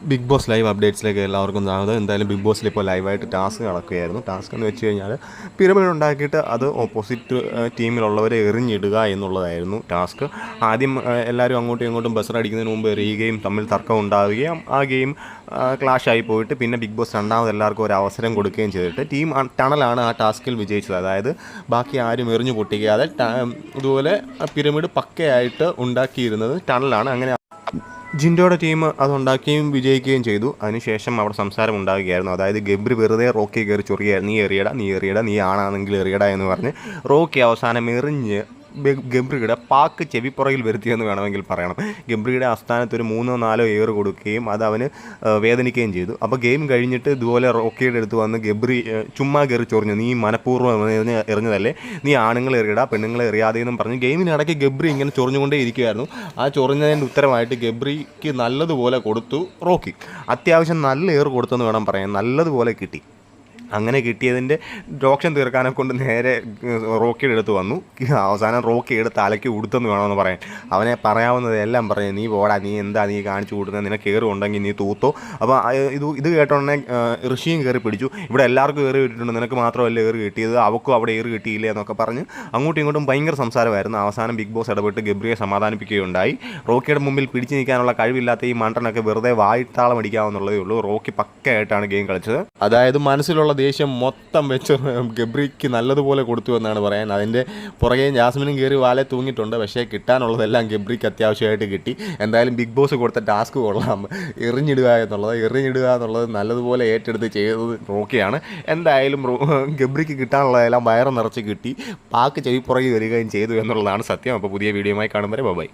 Big boss live അപ്ഡേറ്റ്സിലേക്ക് എല്ലാവർക്കും സ്വാഗതം. എന്തായാലും ബിഗ് ബോസിൽ ഇപ്പോൾ ലൈവായിട്ട് ടാസ്ക് നടക്കുകയായിരുന്നു. ടാസ്ക് എന്ന് വെച്ച് കഴിഞ്ഞാൽ പിരമിഡ് ഉണ്ടാക്കിയിട്ട് അത് ഓപ്പോസിറ്റ് ടീമിലുള്ളവരെ എറിഞ്ഞിടുക എന്നുള്ളതായിരുന്നു ടാസ്ക്. ആദ്യം എല്ലാവരും അങ്ങോട്ടും ഇങ്ങോട്ടും ബസർ അടിക്കുന്നതിന് മുമ്പ് എറിയുകയും തമ്മിൽ തർക്കം ഉണ്ടാവുകയും ആ ഗെയിം ക്ലാഷായി പോയിട്ട് പിന്നെ ബിഗ് ബോസ് രണ്ടാമത് എല്ലാവർക്കും ഒരു അവസരം കൊടുക്കുകയും ചെയ്തിട്ട് ടീം ടണലാണ് ആ ടാസ്കിൽ വിജയിച്ചത്. അതായത് ബാക്കി ആരും എറിഞ്ഞു പൊട്ടിക്കാതെ ഇതുപോലെ പിരമിഡ് പക്കയായിട്ട് ഉണ്ടാക്കിയിരുന്നത് ടണലാണ്. അങ്ങനെ ജിൻഡോയുടെ ടീം അതുണ്ടാക്കുകയും വിജയിക്കുകയും ചെയ്തു. അതിനുശേഷം അവിടെ സംസാരം ഉണ്ടാകുകയായിരുന്നു. അതായത് ഗബ്രി വെറുതെ റോക്കി കയറി ചൊറിയായിരുന്നു, നീ എറിയടാ, നീ ആണാണെങ്കിൽ എറിയടാ എന്ന് പറഞ്ഞ് റോക്കി അവസാനം എറിഞ്ഞ് ഗംഭീരയുടെ പാക്ക് ചെവിപ്പുറയിൽ വരുത്തിയെന്ന് വേണമെങ്കിൽ പറയണം. ഗംഭീരയുടെ ആസ്ഥാനത്ത് ഒരു 3-4 ഏറ് കൊടുക്കുകയും അത് അവന് വേദനിക്കുകയും ചെയ്തു. അപ്പോൾ ഗെയിം കഴിഞ്ഞിട്ട് ഇതുപോലെ റോക്കിയുടെ അടുത്ത് വന്ന് ഗബ്രി ചുമ്മാ കയറി ചൊറിഞ്ഞു, നീ മനഃപൂർവ്വം എറിഞ്ഞതല്ലേ, നീ ആണുങ്ങളെ എറിയടാ പെണ്ണുങ്ങളെ എറിയാതെയെന്നും പറഞ്ഞ് ഗെയിമിനിടയ്ക്ക് ഗബ്രി ഇങ്ങനെ ചൊറിഞ്ഞുകൊണ്ടേ ഇരിക്കുമായിരുന്നു. ആ ചൊറിഞ്ഞതിൻ്റെ ഉത്തരമായിട്ട് ഗബ്രിക്ക് നല്ലതുപോലെ കൊടുത്തു റോക്കി. അത്യാവശ്യം നല്ല ഏറ് കൊടുത്തെന്ന് വേണം പറയാൻ, നല്ലതുപോലെ കിട്ടി. അങ്ങനെ കിട്ടിയതിൻ്റെ രോക്ഷം തീർക്കാനെ കൊണ്ട് നേരെ റോക്കിയുടെ അടുത്ത് വന്നു. അവസാനം റോക്കിയുടെ തലയ്ക്ക് കൊടുത്തെന്ന് വേണമെന്ന് പറയാൻ. അവനെ പറയാവുന്നതെല്ലാം പറഞ്ഞു, നീ പോടാ, നീ എന്താ നീ കാണിച്ചു കൊടുക്കുന്നത്, നിനക്ക് ഏറ് ഉണ്ടെങ്കിൽ നീ തൂത്തോ. അപ്പോൾ ഇത് കേട്ടോടനെ ഋഷിയും കയറി പിടിച്ചു, ഇവിടെ എല്ലാവർക്കും ഏറ് കിട്ടിയിട്ടുണ്ട്, നിനക്ക് മാത്രമല്ല ഏറ് കിട്ടിയത്, അവക്കും അവിടെ ഏറ് കിട്ടിയില്ല എന്നൊക്കെ പറഞ്ഞ് അങ്ങോട്ടും ഇങ്ങോട്ടും ഭയങ്കര സംസാരമായിരുന്നു. അവസാനം ബിഗ് ബോസ് ഇടപെട്ട് ഗബ്രിയെ സമാധാനിപ്പിക്കുകയുണ്ടായി. റോക്കിയുടെ മുമ്പിൽ പിടിച്ചു നിൽക്കാനുള്ള കഴിവില്ലാത്ത ഈ മണ്ടനൊക്കെ വെറുതെ വായിത്താളം അടിക്കാമെന്നുള്ളതേ ഉള്ളൂ. റോക്കി പക്കയായിട്ടാണ് ഗെയിം കളിച്ചത്. അതായത് മനസ്സിലുള്ള ദേഷ്യം മൊത്തം വെച്ച് ഗബ്രിക്ക് നല്ലതുപോലെ കൊടുത്തു എന്നാണ് പറയാൻ. അതിൻ്റെ പുറകെ ജാസ്മിനും കയറി വാലെ തൂങ്ങിയിട്ടുണ്ട്. പക്ഷേ കിട്ടാനുള്ളതെല്ലാം ഗബ്രിക്ക് അത്യാവശ്യമായിട്ട് കിട്ടി. എന്തായാലും ബിഗ് ബോസ് കൊടുത്ത ടാസ്ക് കൊള്ളാം. എറിഞ്ഞിടുക എന്നുള്ളത് നല്ലതുപോലെ ഏറ്റെടുത്ത് ചെയ്തത് റോക്കിയാണ്. എന്തായാലും ഗബ്രിക്ക് കിട്ടാനുള്ളതെല്ലാം വയറ് നിറച്ച് കിട്ടി, പാക്ക് ചെവിപ്പുറകെ വരികയും ചെയ്തു എന്നുള്ളതാണ് സത്യം. അപ്പോൾ പുതിയ വീഡിയോയുമായി കാണും വരെ ബൈ.